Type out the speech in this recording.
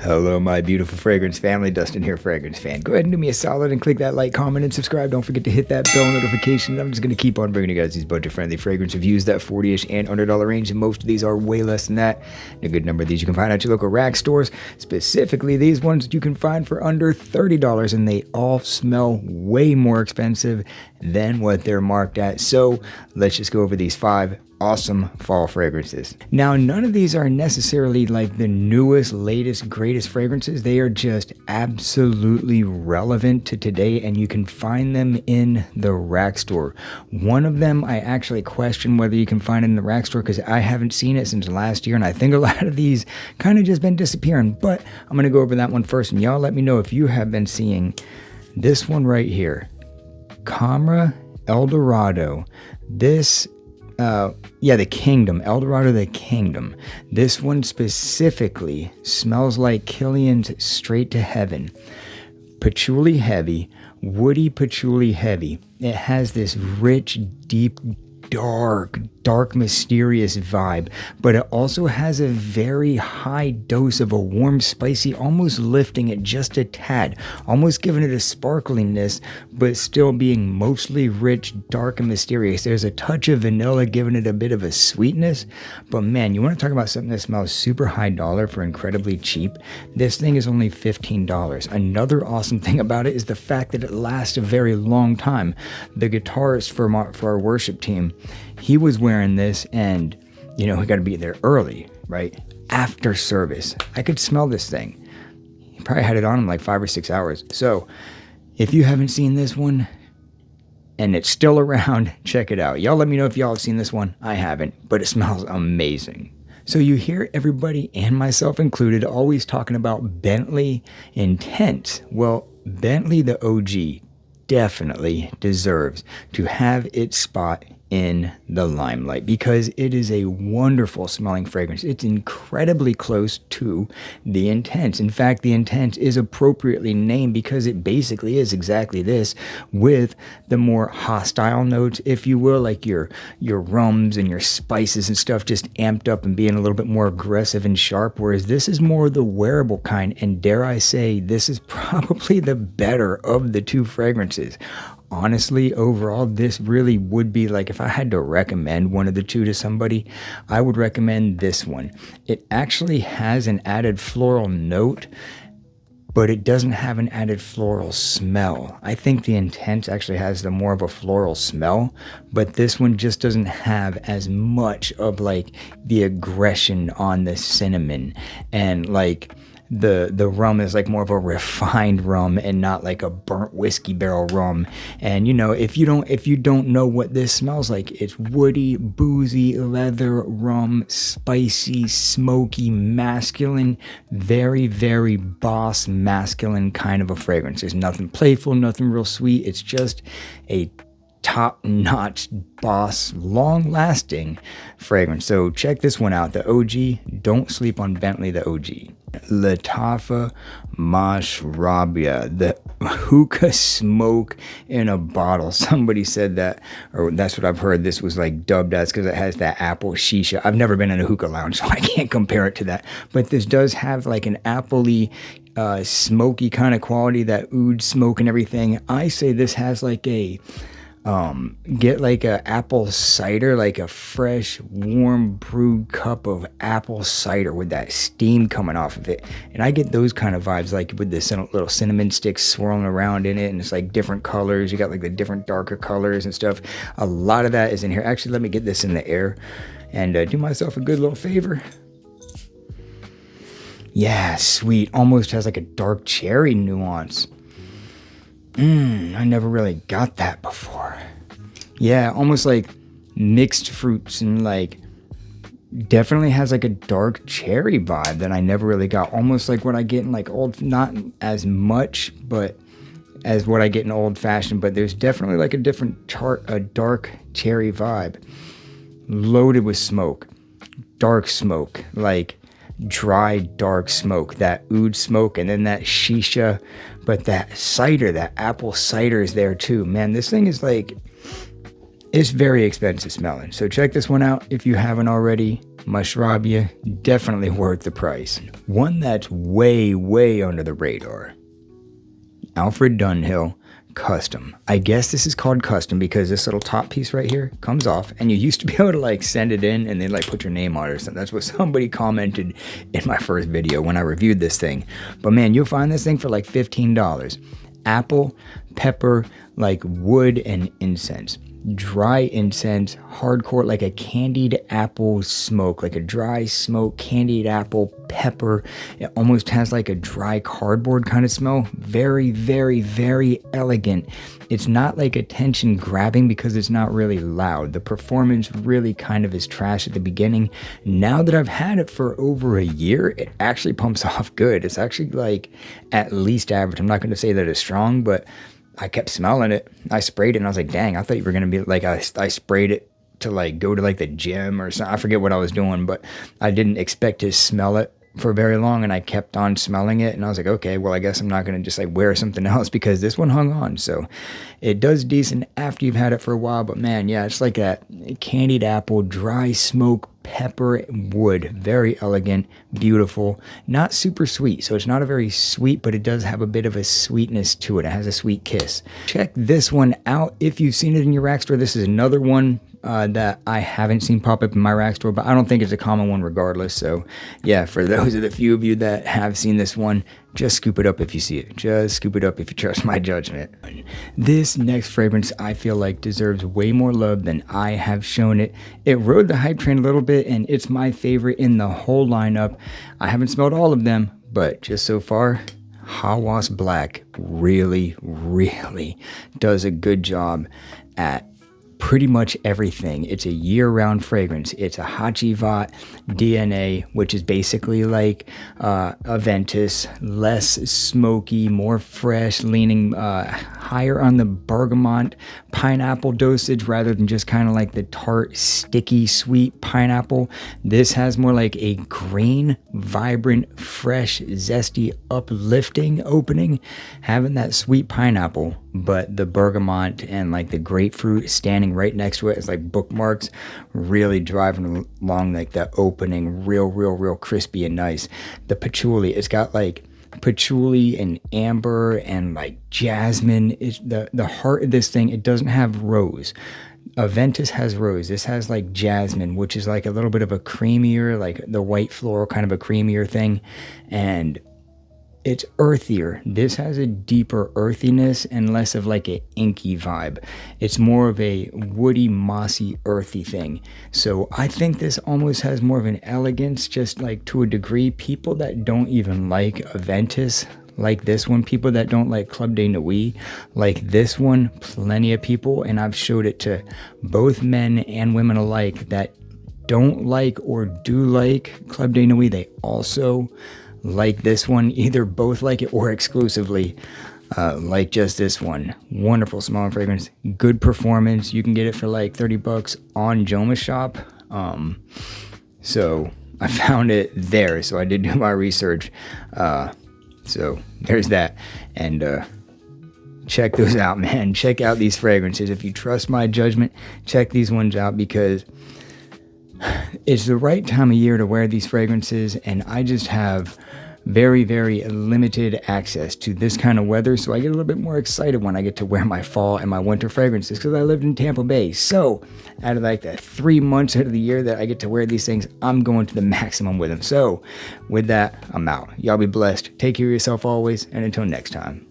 Hello, my beautiful fragrance family. Dustin here, fragrance fan. Go ahead and do me a solid and click that like, comment, and subscribe. Don't forget to hit that bell notification. I'm just going to keep on bringing you guys these budget-friendly fragrance reviews, that $40-ish and under dollar range, and most of these are way less than that. And a good number of these you can find at your local rack stores. Specifically, these ones you can find for under $30, and they all smell way more expensive than what they're marked at. So let's just go over these 5 awesome fall fragrances. Now, none of these are necessarily like the newest, latest, greatest fragrances. They are just absolutely relevant to today, and you can find them in the rack store. One of them, I actually question whether you can find it in the rack store because I haven't seen it since last year, and I think a lot of these kind of just been disappearing. But I'm going to go over that one first, and y'all let me know if you have been seeing this one right here. Camera Eldorado. This the Kingdom, Eldorado the Kingdom. This one specifically smells like Killian's Straight to Heaven. Patchouli heavy, woody patchouli heavy. It has this rich, deep, dark, mysterious vibe, but it also has a very high dose of a warm, spicy, almost lifting it just a tad, almost giving it a sparkliness, but still being mostly rich, dark, and mysterious. There's a touch of vanilla giving it a bit of a sweetness, but man, you want to talk about something that smells super high dollar for incredibly cheap? This thing is only $15. Another awesome thing about it is the fact that it lasts a very long time. The guitarist for our worship team, he was wearing this, and he got to be there early, right? After service. I could smell this thing. He probably had it on in like 5 or 6 hours. So if you haven't seen this one and it's still around, check it out. Y'all let me know if y'all have seen this one. I haven't, but it smells amazing. So you hear everybody, and myself included, always talking about Bentley Intense. Well, Bentley the OG definitely deserves to have its spot in the limelight because it is a wonderful smelling fragrance. It's incredibly close to the Intense. In fact, the Intense is appropriately named because it basically is exactly this, with the more hostile notes, if you will, like your rums and your spices and stuff just amped up and being a little bit more aggressive and sharp, whereas this is more the wearable kind, and dare I say, this is probably the better of the 2 fragrances. Honestly, overall, this really would be like, if I had to recommend one of the 2 to somebody, I would recommend this one. It actually has an added floral note, but it doesn't have an added floral smell. I think the Intense actually has the more of a floral smell, but this one just doesn't have as much of like the aggression on the cinnamon, and like the rum is like more of a refined rum and not like a burnt whiskey barrel rum. And if you don't know what this smells like, it's woody, boozy, leather, rum, spicy, smoky, masculine, very, very boss masculine kind of a fragrance. There's nothing playful, nothing real sweet. It's just a top-notch boss, long-lasting fragrance. So check this one out, the OG. Don't sleep on Bentley the OG. Lattafa Mash Robbia, the hookah smoke in a bottle. Somebody said that, or that's what I've heard this was like dubbed as, because it has that apple shisha. I've never been in a hookah lounge, so I can't compare it to that, but this does have like an appley, smoky kind of quality, that oud smoke and everything. I say this has like a get like a apple cider, like a fresh, warm brewed cup of apple cider with that steam coming off of it. And I get those kind of vibes, like with the little cinnamon sticks swirling around in it, and it's like different colors. You got like the different darker colors and stuff. A lot of that is in here. Actually, let me get this in the air and do myself a good little favor. Yeah, sweet. Almost has like a dark cherry nuance. I never really got that before. Yeah, almost like mixed fruits, and like definitely has like a dark cherry vibe that I never really got. Almost like what I get in like not as much, but as what I get in old fashioned, but there's definitely like a dark cherry vibe. Loaded with smoke. Dark smoke, like dry, dark smoke, that oud smoke, and then that shisha, but that cider, that apple cider is there too. Man, this thing is like, it's very expensive smelling. So check this one out if you haven't already. Mash Robbia, definitely worth the price. One that's way under the radar. Dunhill Custom. I guess this is called custom because this little top piece right here comes off, and you used to be able to like send it in and then like put your name on it or something. That's what somebody commented in my first video when I reviewed this thing. But man, you'll find this thing for like $15. Apple, pepper, like wood and incense. Dry incense, hardcore, like a candied apple smoke, like a dry smoke, candied apple, pepper. It almost has like a dry cardboard kind of smell. Very elegant. It's not like attention grabbing because it's not really loud. The performance really kind of is trash at the beginning. Now that I've had it for over a year, it actually pumps off good. It's actually like at least average. I'm not going to say that it's strong, but I kept smelling it. I sprayed it and I was like, dang, I thought you were going to be like, I sprayed it to like go to like the gym or something. I forget what I was doing, but I didn't expect to smell it for very long, and I kept on smelling it, and I was like, okay, well, I guess I'm not going to just like wear something else because this one hung on. So it does decent after you've had it for a while, but man, yeah, it's like that candied apple, dry smoke, pepper, wood. Very elegant, beautiful, not super sweet. So it's not a very sweet, but it does have a bit of a sweetness to it. It has a sweet kiss. Check this one out if you've seen it in your rack store. This is another one that I haven't seen pop up in my rack store, but I don't think it's a common one regardless. So yeah, for those of the few of you that have seen this one, just scoop it up if you see it. Just scoop it up if you trust my judgment. This next fragrance I feel like deserves way more love than I have shown it. It rode the hype train a little bit, and it's my favorite in the whole lineup. I haven't smelled all of them, but just so far, Hawas Black really does a good job at pretty much everything. It's a year-round fragrance. It's a Hachivat DNA, which is basically like Aventus, less smoky, more fresh, leaning higher on the bergamot pineapple dosage rather than just kind of like the tart, sticky, sweet pineapple. This has more like a green, vibrant, fresh, zesty, uplifting opening, having that sweet pineapple, but the bergamot and like the grapefruit standing right next to it as like bookmarks, really driving along like that opening, real crispy and nice. The patchouli, it's got like patchouli and amber and like jasmine. Is the heart of this thing. It doesn't have rose. Aventus has rose. This has like jasmine, which is like a little bit of a creamier, like the white floral kind of a creamier thing, and it's earthier. This has a deeper earthiness and less of like a inky vibe. It's more of a woody, mossy, earthy thing. So I think this almost has more of an elegance, just like to a degree. People that don't even like Aventus like this one, people that don't like Club de Nuit like this one, plenty of people, and I've showed it to both men and women alike that don't like or do like Club de Nuit. They also like this one, either both like it or exclusively like just this one. Wonderful smelling fragrance, good performance. You can get it for like 30 bucks on Joma Shop. So I found it there, so I did do my research. So there's that, and check those out, man. Check out these fragrances. If you trust my judgment, check these ones out because it's the right time of year to wear these fragrances, and I just have very limited access to this kind of weather, so I get a little bit more excited when I get to wear my fall and my winter fragrances because I lived in Tampa Bay. So out of like the 3 months out of the year that I get to wear these things, I'm going to the maximum with them. So with that, I'm out. Y'all be blessed. Take care of yourself always, and until next time.